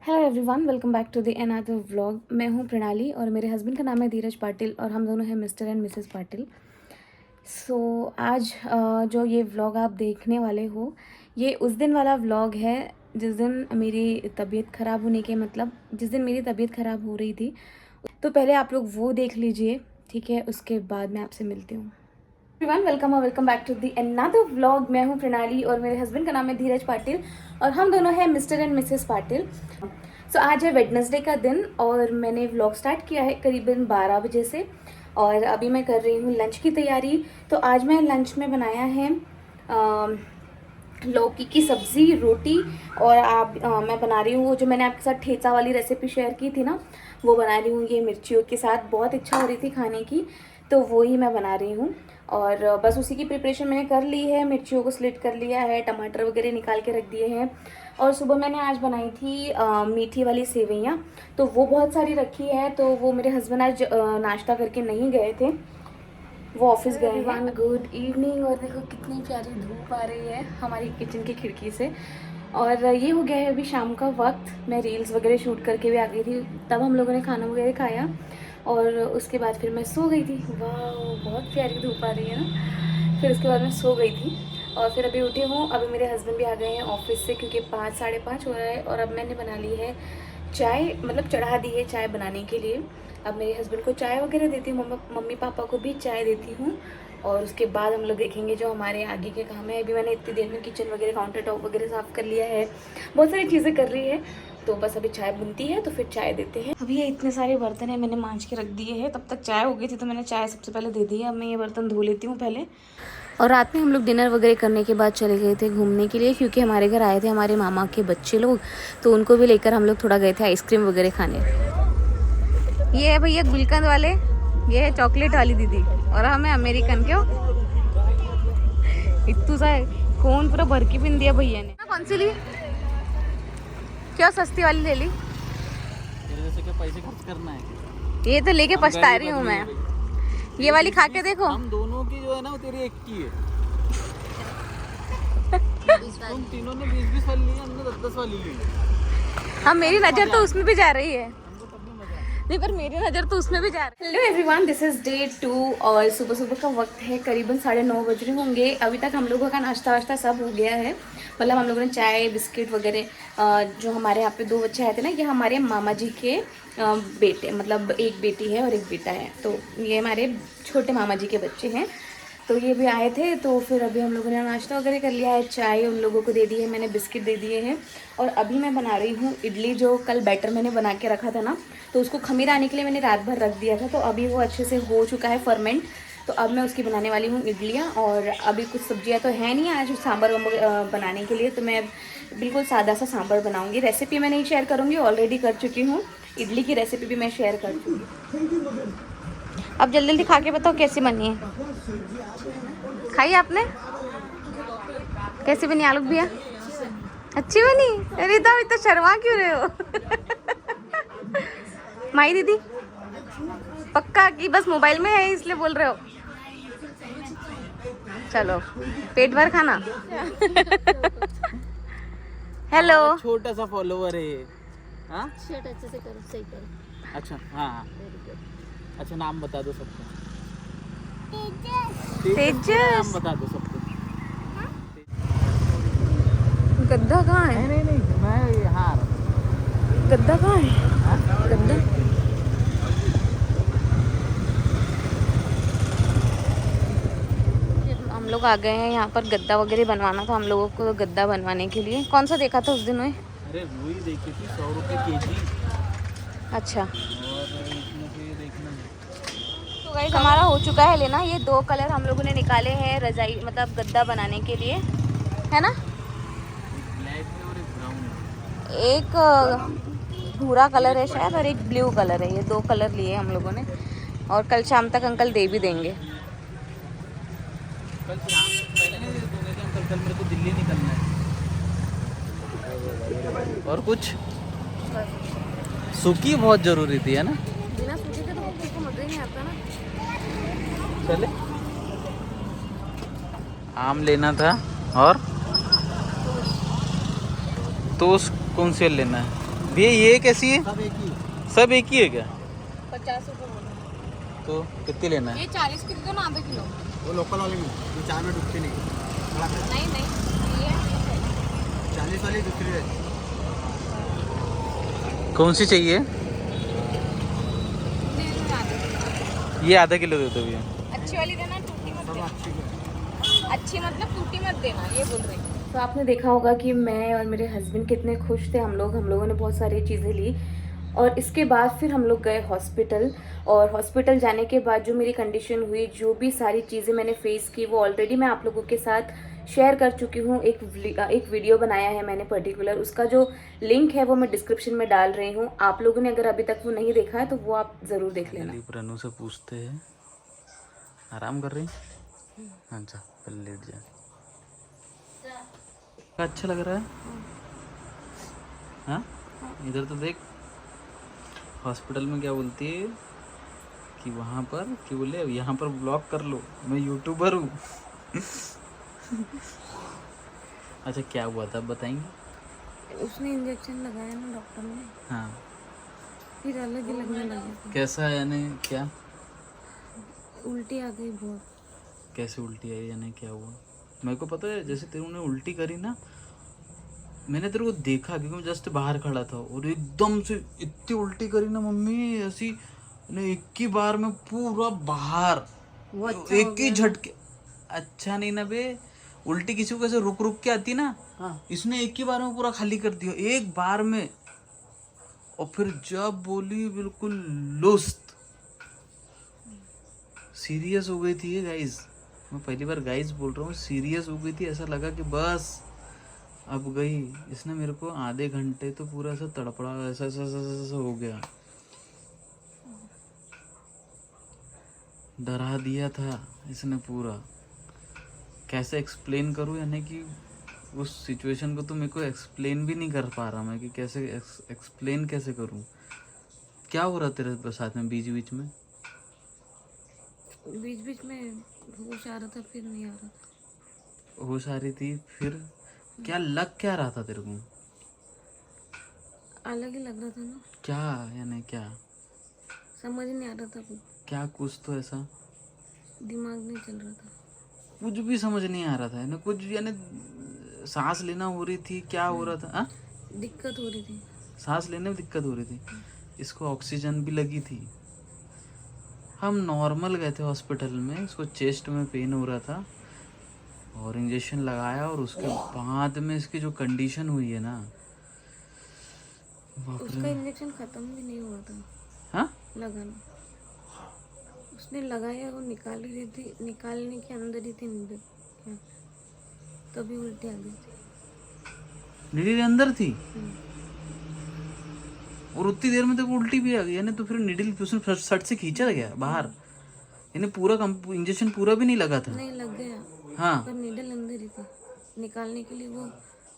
Hello everyone, welcome back to the another vlog. मैं हूं प्रणाली और मेरे हस्बैंड का नाम है धीरज पाटिल और हम दोनों हैं मिस्टर एंड मिसेस पाटिल। आज जो ये व्लॉग आप देखने वाले हो, ये उस दिन वाला व्लॉग है जिस दिन मेरी तबीयत ख़राब होने के जिस दिन मेरी तबीयत ख़राब हो रही थी। तो पहले आप लोग वो देख लीजिए, ठीक है? उसके बाद मैं आपसे मिलती हूँ। Everyone, welcome back to the another vlog. मैं हूँ प्रणाली और मेरे हस्बैंड का नाम है धीरज पाटिल और हम दोनों हैं मिस्टर एंड मिसेस पाटिल। आज है वेडनेसडे का दिन और मैंने व्लॉग स्टार्ट किया है करीबन 12 बजे से और अभी मैं कर रही हूँ लंच की तैयारी। तो आज मैं लंच में बनाया है लौकी की सब्ज़ी, रोटी और मैं बना रही हूँ वो जो मैंने आपके साथ ठेचा वाली रेसिपी शेयर की थी ना, वो बना रही हूँ ये मिर्चियों के साथ। बहुत इच्छा हो रही थी खाने की, तो वो ही मैं बना रही हूँ और बस उसी की प्रिपरेशन मैंने कर ली है। मिर्चियों को स्लिट कर लिया है, टमाटर वगैरह निकाल के रख दिए हैं और सुबह मैंने आज बनाई थी मीठी वाली सेवइयाँ, तो वो बहुत सारी रखी है। तो वो मेरे हस्बैंड आज नाश्ता करके नहीं गए थे, वो ऑफिस गए हैं। Good evening. और देखो कितनी प्यारी धूप आ रही है हमारी किचन की खिड़की से और ये हो गया है अभी शाम का वक्त। मैं रील्स वगैरह शूट करके भी आ गई थी, तब हम लोगों ने खाना वगैरह खाया और उसके बाद फिर मैं सो गई थी। वाह, बहुत प्यारी धूप आ रही है ना। फिर उसके बाद मैं सो गई थी और फिर अभी उठी हूँ। अभी मेरे हस्बैंड भी आ गए हैं ऑफिस से क्योंकि 5 साढ़े 5 हो रहा है और अब मैंने बना ली है चाय, चढ़ा दी है चाय बनाने के लिए। अब मेरे हस्बैंड को चाय वगैरह देती हूँ, मम्मी पापा को भी चाय देती हूँ और उसके बाद हम लोग देखेंगे जो हमारे आगे के काम है। अभी मैंने इतनी देर में किचन वगैरह, काउंटर टॉप वगैरह साफ़ कर लिया है, बहुत सारी चीज़ें कर रही है। तो बस अभी चाय बनती है तो फिर चाय देते हैं। अभी ये इतने सारे बर्तन है मैंने मांज के रख दिए हैं, तब तक चाय हो गई थी तो मैंने चाय सबसे पहले दे दी है। अब मैं ये बर्तन धो लेती हूँ पहले। और रात में हम लोग डिनर वगैरह करने के बाद चले गए थे घूमने के लिए क्योंकि हमारे घर आए थे हमारे मामा के बच्चे लोग, तो उनको भी लेकर हम लोग थोड़ा गए थे आइसक्रीम वगैरह खाने। ये है भैया गुलकंद वाले, ये है चॉकलेट वाली दीदी और हम है अमेरिकन। क्यों इतू सा कौन पूरा भर के पिन दिया भैया ने। कौन सी ली? क्यों सस्ती वाली ले ली? क्या पैसे खर्च करना है? ये तो लेके पछता रही हूँ मैं। ये वाली खा के देखो। हम दोनों की जो है ना वो तेरी एक की है। तुम तीनों ने 20-20 वाली ली, हमने 10-10 वाली ली। हाँ, मेरी नजर तो उसमें भी जा रही है। नहीं, पर मेरी नज़र तो उसमें भी जा रही है। Hello everyone, this is day 2 और सुबह सुबह का वक्त है, करीबन 9:30 बज रहे होंगे। अभी तक हम लोगों का नाश्ता वाश्ता सब हो गया है। हम लोगों ने चाय बिस्किट वगैरह, जो हमारे यहाँ पे 2 बच्चे आए थे ना, ये हमारे मामा जी के बेटे, एक बेटी है और एक बेटा है, तो ये हमारे छोटे मामा जी के बच्चे हैं। तो ये भी आए थे, तो फिर अभी हम लोगों ने नाश्ता वगैरह कर लिया है, चाय उन लोगों को दे दी है, मैंने बिस्किट दे दिए हैं और अभी मैं बना रही हूँ इडली। जो कल बैटर मैंने बना के रखा था ना, तो उसको खमीर आने के लिए मैंने रात भर रख दिया था, तो अभी वो अच्छे से हो चुका है फर्मेंट। तो अब मैं उसकी बनाने वाली हूँ इडलियाँ और अभी कुछ सब्जियाँ तो है नहीं आज सांभर बनाने के लिए, तो मैं बिल्कुल सादा सा सांभर बनाऊँगी। रेसिपी मैं नहीं शेयर करूँगी, ऑलरेडी कर चुकी हूँ। इडली की रेसिपी भी मैं शेयर कर चुकी। अब जल्दी जल्दी खा के बताओ कैसी बनी है। खाई आपने? कैसी बनी आलू भैया? अच्छी बनी? अरे तो इतना शर्मा क्यों रहे हो? माई दीदी पक्का कि बस मोबाइल में है इसलिए बोल रहे हो? चलो पेट भर खाना। हेलो, छोटा सा फॉलोवर है। हाँ, शर्ट अच्छे से करो, सही करो। अच्छा हाँ, अच्छा नाम बता दो सबको। तेजस। नाम बता दो सबको। गद्दा कहाँ है? नहीं, मैं यहाँ गद्दा कहाँ है? गद्दा हम लोग आ गए हैं यहाँ पर। गद्दा वगैरह बनवाना था हम लोगों को, गद्दा बनवाने के लिए। कौन सा देखा था उस दिन में? अरे वही देखी थी, 100 रुपये केजी। अच्छा, और इसमें से ये देखना है। तो गाइस हमारा हो चुका है लेना। ये 2 कलर हम लोगों ने निकाले हैं रजाई गद्दा बनाने के लिए, है ना? ब्लैक है और एक ब्राउन है। एक भूरा कलर है शायद और एक ब्लू कलर है। ये 2 कलर लिए हम लोगों ने और कल शाम तक अंकल दे भी देंगे। कल शाम पहले नहीं दे दूंगे कि अंकल, कल मेरे को दिल्ली निकलना है। और कुछ सूखी बहुत जरूरी थी, है ना? बिना सूखे के तो उसको मजा ही नहीं आता ना। चले, आम लेना था और तो कौन से लेना है? भैया ये कैसी है? सब एक ही सब एक ही है क्या? 50 रुपये बोलो। तो कितनी लेना है? ये 40 की दे दो ना, आधा किलो। वो लोकल वाले में ये चाय में डूबती नहीं बड़ा पैसा। नहीं ये 40 वाली दूसरी है। कौन सी चाहिए? दे दो आधा किलो। ये आधा किलो दे दो भैया। अच्छी वाली देना, टूटी मत सब देना। अच्छी है। अच्छी मतलब टूटी मत देना, ये बोल रही हूँ। तो आपने देखा होगा कि मैं और मेरे हस्बैंड कितने खुश थे। हम लोगों ने बहुत सारी चीज़ें ली और इसके बाद फिर हम लोग गए हॉस्पिटल। और हॉस्पिटल जाने के बाद जो मेरी कंडीशन हुई, जो भी सारी चीज़ें मैंने फेस की, वो ऑलरेडी मैं आप लोगों के साथ शेयर कर चुकी हूँ। एक वीडियो बनाया है मैंने पर्टिकुलर, उसका जो लिंक है वो मैं डिस्क्रिप्शन में डाल रही हूँ। आप लोगों ने अगर अभी तक वो नहीं देखा है तो वो आप ज़रूर देख लेना। दिलीप रनू से पूछते हैं, आराम कर रही? अच्छा पहले लेट जा। अच्छा लग रहा है? हाँ, इधर तो देख। हॉस्पिटल में क्या बोलती है कि वहाँ पर कि बोले अब यहाँ पर ब्लॉग कर लो, मैं यूट्यूबर हूँ। अच्छा क्या हुआ था बताएंगे? उसने इंजेक्शन लगाया ना डॉक्टर ने, हाँ, फिर अलग ही लगने लगे। कैसा है यानी क्या? उल्टी आ गई बहुत। कैसे उल्टी आई यानी क्या हुआ? मेरे को पता है, जैसे तेरे ने उल्टी करी ना, मैंने तेरे को देखा क्योंकि मैं जस्ट बाहर खड़ा था और एकदम से इतनी उल्टी करी ना मम्मी, ऐसी ने एक ही बार में पूरा बाहर, एक ही झटके। अच्छा नहीं ना बे, उल्टी किसी को कैसे रुक रुक के आती ना, इसने एक ही बार में पूरा खाली कर दिया, एक बार में। और फिर जब बोली बिल्कुल लुस्त, सीरियस हो गई थी ये गाइस। मैं पहली बार गाइस बोल रहा हूँ, सीरियस हो गई थी। ऐसा लगा कि बस अब गई। इसने मेरे को आधे घंटे तो पूरा ऐसा तड़पड़ा, ऐसा ऐसा ऐसा ऐसा हो गया, डरा दिया था इसने पूरा। कैसे एक्सप्लेन करूँ, यानी कि उस सिचुएशन को तो मेरे को एक्सप्लेन भी नहीं कर पा रहा मैं कि कैसे एक्सप्लेन कैसे करूँ। क्या हो रहा तेरे साथ में बीच बीच में? बीच बीच में होश आ रहा था, फिर नहीं आ रहा था। होश आ रही थी, फिर क्या लग क्या रहा था तेरे को? अलग ही लग रहा था ना, क्या यानी क्या? समझ नहीं आ रहा था कुछ, क्या कुछ तो ऐसा दिमाग नहीं चल रहा था। कुछ भी समझ नहीं आ रहा था ना, कुछ यानी सांस लेना हो रही थी, क्या हो रहा था? हाँ, दिक्कत हो रही थी। सांस लेने में दिक्कत हो रही थी। इसको ऑक्सीजन भी लगी थी। हम नॉर्मल गए थे हॉस्पिटल में, इसको चेस्ट में पेन हो रहा था और इंजेक्शन लगाया, और उसके बाद में इसकी जो कंडीशन हुई है ना, बाप उसका रे। इंजेक्शन खत्म भी नहीं हुआ था हाँ, लगाना। उसने लगाया, वो निकाल रही थी, निकालने के अंदर ही थी नींद, क्या तभी उल्टी आ गई थी। नीडल अंदर थी और उतनी देर में तो उल्टी भी आ गई, यानी तो फिर नीडल उसने सट से खींचा गया बाहर, यानी पूरा इंजेक्शन पूरा भी नहीं लगा था। नहीं लग गया, हाँ, पर नीडल अंदर ही थी। निकालने के लिए वो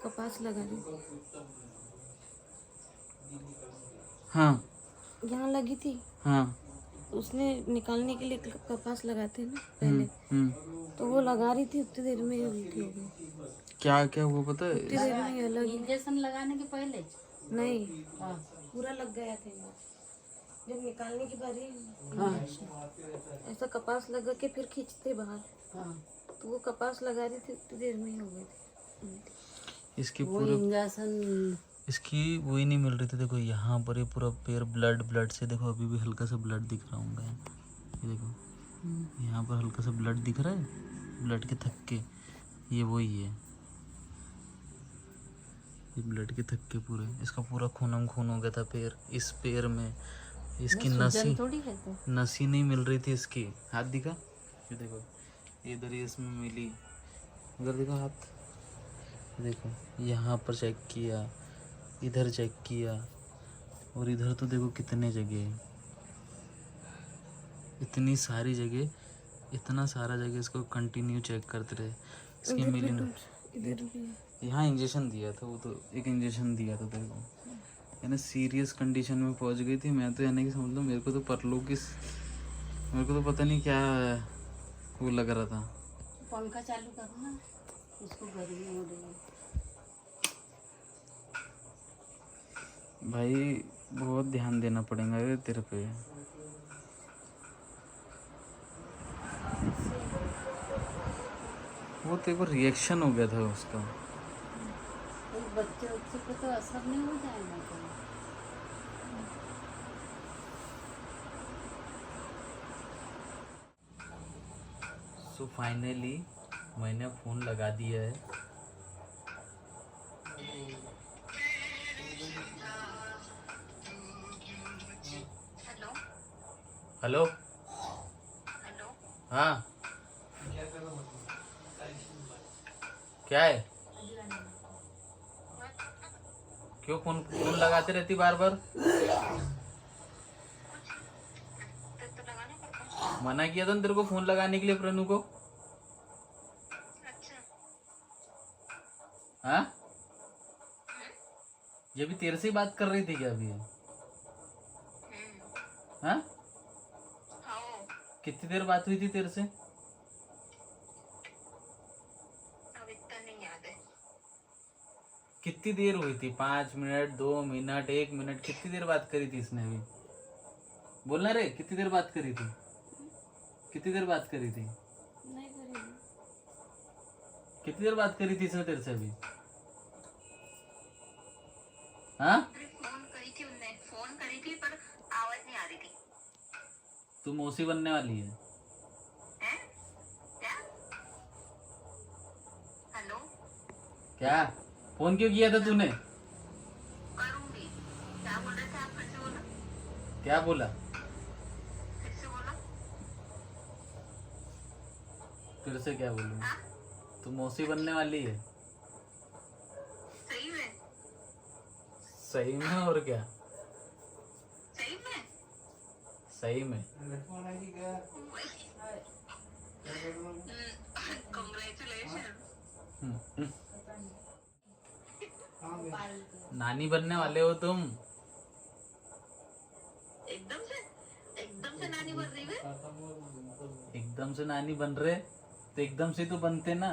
कपास लगा रही थी, हाँ, यहाँ लगी थी। हाँ। उसने निकालने के लिए कपास लगाते हैं ना पहले, तो वो लगा रही थी, उतनी देर में ही उल्टी हो गई। क्या क्या हुआ पता है? उतनी देर में ही अलग ही। इंजेक्शन लगाने के पहले नहीं, पूरा लग गया था जब निकालने की बारी, ऐसा कपास लगा के फिर खींचते बाहर, तो वो कपास लगा रही थी, उतनी देर में ही हो गई थी। इसकी वो पूरे इंजेक्शन इसकी वही नहीं मिल रही थी। देखो यहाँ पर ये पूरा पैर ब्लड से, देखो अभी भी हल्का सा ब्लड दिख रहा होगा। ये देखो यहाँ पर हल्का सा ब्लड दिख रहा है, ब्लड के थक्के, ये वही है, ये ब्लड के थक्के पूरे। इसका पूरा खून खून हो गया था पैर, इस पैर में। इसकी नसी थोड़ी है तो नसी नहीं मिल रही थी इसकी। हाथ दिखा, ये देखो इधर ही इसमें मिली, उधर देखो हाथ, देखो यहाँ पर चेक किया, इधर चेक किया, और इधर तो देखो कितने जगह, इतनी सारी जगह, इतना सारा जगह इसको कंटिन्यू चेक करते रहे। इसकी मिली ना, इधर भी यहाँ इंजेक्शन दिया था, वो तो एक इंजेक्शन दिया था तेरे को, यानी सीरियस कंडीशन में पहुंच गई थी। मैं तो यानी कि समझ लो, मेरे को तो परलोक इस, मेरे को तो पता नहीं क्या वो लग रहा था। पंखा चालू करो ना, उसको गर्मी हो रही है। भाई बहुत ध्यान देना पड़ेगा रे तेरे पे। वो तेरे को रिएक्शन हो गया था उसका। एक बच्चे बच्चे को तो असर नहीं हो जाएगा कोई। सो फाइनली मैंने फ़ोन लगा दिया है। हेलो हाँ क्या है? क्यों फोन फोन लगाते रहती बार बार? मना किया था ना तेरे को फोन लगाने के लिए प्रणु को। हाँ ये भी तेरे से ही बात कर रही थी क्या अभी? हाँ कितनी देर बात हुई थी तेरे से? कितनी देर हुई थी? 5 मिनट, 2 मिनट, 1 मिनट? कितनी देर बात करी थी इसने अभी? बोलना रे, कितनी देर बात करी थी? कितनी देर बात करी थी? नहीं करेगी। कितनी देर बात करी थी इसने तेरे से अभी? हाँ फोन करी थी पर आवाज नहीं आ रही थी। तू मौसी बनने वाली है? हैं? क्या? हेलो क्या फोन क्यों किया था तूने? करूंगी। क्या बोल रहे थे आप? फिर से बोलो। क्या बोला? फिर से बोलो। फिर से क्या बोलूं? हाँ? तू मौसी बनने वाली है? सही में? सही में और क्या? सही में? सही में। Congratulations. नानी बनने वाले हो तुम। एकदम से नानी बन रही है। एकदम से नानी बन रहे तो एकदम से तो बनते ना।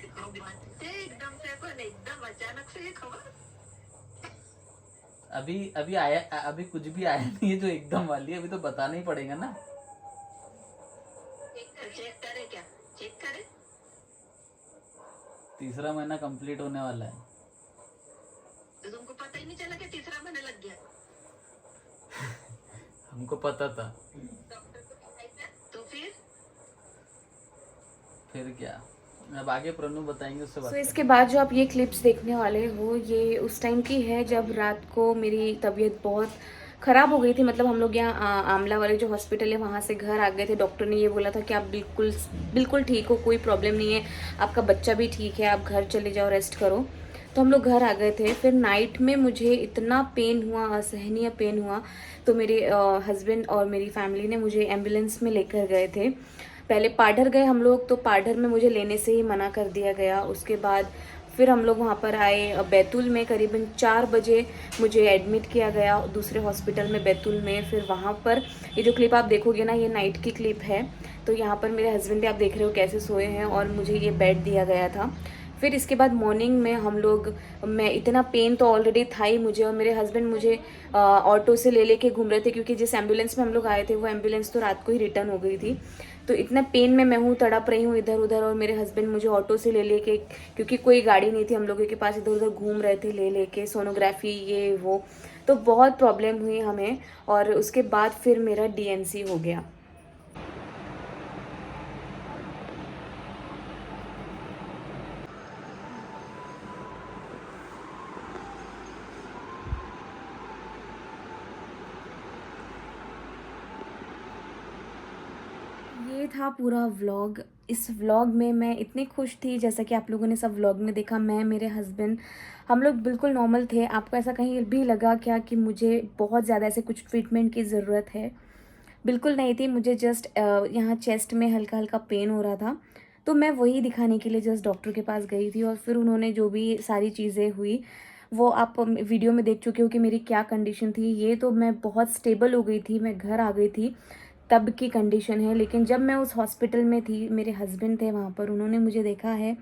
बनते एकदम से, पर एकदम अचानक से ये खबर। अभी अभी आया, अभी कुछ भी आया नहीं है जो एकदम वाली है। अभी तो बताना ही पड़ेगा ना। चेक करे क्या? चेक करे। 3रा महीना कंप्लीट होने वाला है। तो तुमको पता ही नहीं चला कि 3रा महीने लग गया? हमको पता था। डॉक्टर को दिखाई था? तो फिर क्या, अब आगे प्रणु बताएंगे उससे बात सो इसके बाद जो आप ये क्लिप्स देखने वाले हो ये उस टाइम की है जब रात को मेरी तबीयत बहुत ख़राब हो गई थी। मतलब हम लोग यहाँ आमला वाले जो हॉस्पिटल है वहाँ से घर आ गए थे। डॉक्टर ने ये बोला था कि आप बिल्कुल बिल्कुल ठीक हो, कोई प्रॉब्लम नहीं है, आपका बच्चा भी ठीक है, आप घर चले जाओ, रेस्ट करो। तो हम लोग घर आ गए थे। फिर नाइट में मुझे इतना पेन हुआ, असहनीय पेन हुआ, तो मेरे हस्बैंड और मेरी फैमिली ने मुझे एम्बुलेंस में लेकर गए थे। पहले पाडर गए हम लोग, तो पाडर में मुझे लेने से ही मना कर दिया गया। उसके बाद फिर हम लोग वहाँ पर आए बैतूल में। करीबन 4 बजे मुझे एडमिट किया गया दूसरे हॉस्पिटल में बैतूल में। फिर वहाँ पर ये जो क्लिप आप देखोगे ना, ये नाइट की क्लिप है। तो यहाँ पर मेरे हस्बैंड भी आप देख रहे हो कैसे सोए हैं और मुझे ये बेड दिया गया था। फिर इसके बाद मॉर्निंग में हम लोग, मैं इतना पेन तो ऑलरेडी था ही मुझे, और मेरे हस्बैंड मुझे ऑटो से ले लेके घूम रहे थे क्योंकि जिस एम्बुलेंस में हम लोग आए थे वो एम्बुलेंस तो रात को ही रिटर्न हो गई थी। तो इतना पेन में मैं हूँ, तड़प रही हूँ इधर उधर, और मेरे हस्बैंड मुझे ऑटो से ले लेके, क्योंकि कोई गाड़ी नहीं थी हम लोगों के पास, इधर उधर घूम रहे थे ले लेके, सोनोग्राफी ये वो। तो बहुत प्रॉब्लम हुई हमें, और उसके बाद फिर मेरा डीएनसी हो गया। ये था पूरा व्लॉग। इस व्लॉग में मैं इतनी खुश थी, जैसा कि आप लोगों ने सब व्लॉग में देखा। मैं, मेरे हस्बैंड, हम लोग बिल्कुल नॉर्मल थे। आपको ऐसा कहीं भी लगा क्या कि मुझे बहुत ज़्यादा ऐसे कुछ ट्रीटमेंट की ज़रूरत है? बिल्कुल नहीं थी। मुझे जस्ट यहाँ चेस्ट में हल्का हल्का पेन हो रहा था, तो मैं वही दिखाने के लिए जस्ट डॉक्टर के पास गई थी। और फिर उन्होंने जो भी सारी चीज़ें हुई वो आप वीडियो में देख चुके हो कि मेरी क्या कंडीशन थी। ये तो मैं बहुत स्टेबल हो गई थी, मैं घर आ गई थी तब की कंडीशन है। लेकिन जब मैं उस हॉस्पिटल में थी, मेरे हस्बैंड थे वहाँ पर, उन्होंने मुझे देखा है,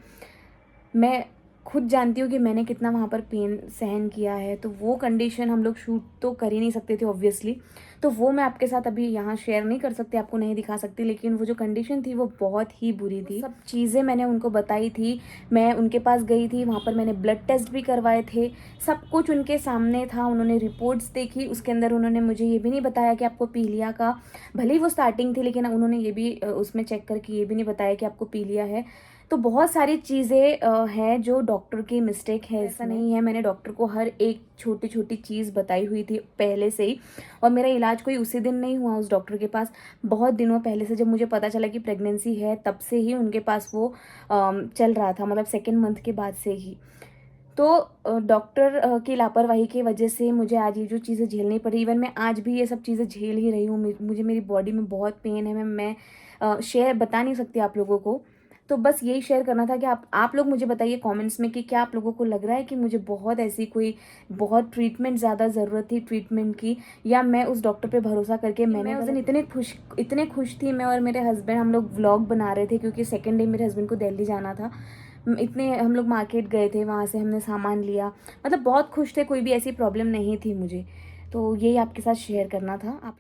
मैं खुद जानती हूँ कि मैंने कितना वहाँ पर पेन सहन किया है, तो वो कंडीशन हम लोग शूट तो कर ही नहीं सकते थे ऑब्वियसली, तो वो मैं आपके साथ अभी यहाँ शेयर नहीं कर सकती, आपको नहीं दिखा सकती, लेकिन वो जो कंडीशन थी वो बहुत ही बुरी थी। सब चीज़ें मैंने उनको बताई थी, मैं उनके पास गई थी, वहाँ पर मैंने ब्लड टेस्ट भी करवाए थे, सब कुछ उनके सामने था, उन्होंने रिपोर्ट्स देखी, उसके अंदर उन्होंने मुझे ये भी नहीं बताया कि आपको पीलिया का, भले ही वो स्टार्टिंग थी लेकिन उन्होंने ये भी उसमें चेक करके ये भी नहीं बताया कि आपको पीलिया है। तो बहुत सारी चीज़ें हैं जो डॉक्टर की मिस्टेक है, ऐसा नहीं है, मैंने डॉक्टर को हर एक छोटी छोटी चीज़ बताई हुई थी पहले से ही, और मेरा इलाज कोई उसी दिन नहीं हुआ उस डॉक्टर के पास, बहुत दिनों पहले से, जब मुझे पता चला कि प्रेगनेंसी है तब से ही उनके पास वो चल रहा था, मतलब 2nd मंथ के बाद से ही। तो डॉक्टर की लापरवाही की वजह से मुझे आज ये जो चीज़ें झेलनी पड़ी, इवन मैं आज भी ये सब चीज़ें झेल ही रही हूँ, मुझे मेरी बॉडी में बहुत पेन है, मैं शेयर बता नहीं सकती आप लोगों को। तो बस यही शेयर करना था कि आप लोग मुझे बताइए कमेंट्स में कि क्या आप लोगों को लग रहा है कि मुझे बहुत ऐसी कोई बहुत ट्रीटमेंट ज़्यादा ज़रूरत थी ट्रीटमेंट की, या मैं उस डॉक्टर पे भरोसा करके मैंने उस दिन इतने खुश थी, मैं और मेरे हस्बैंड, हम लोग व्लॉग बना रहे थे क्योंकि 2nd डे मेरे हस्बैंड को दिल्ली जाना था, इतने हम लोग मार्केट गए थे, वहाँ से हमने सामान लिया, मतलब बहुत खुश थे, कोई भी ऐसी प्रॉब्लम नहीं थी मुझे। तो यही आपके साथ शेयर करना था। आप लोग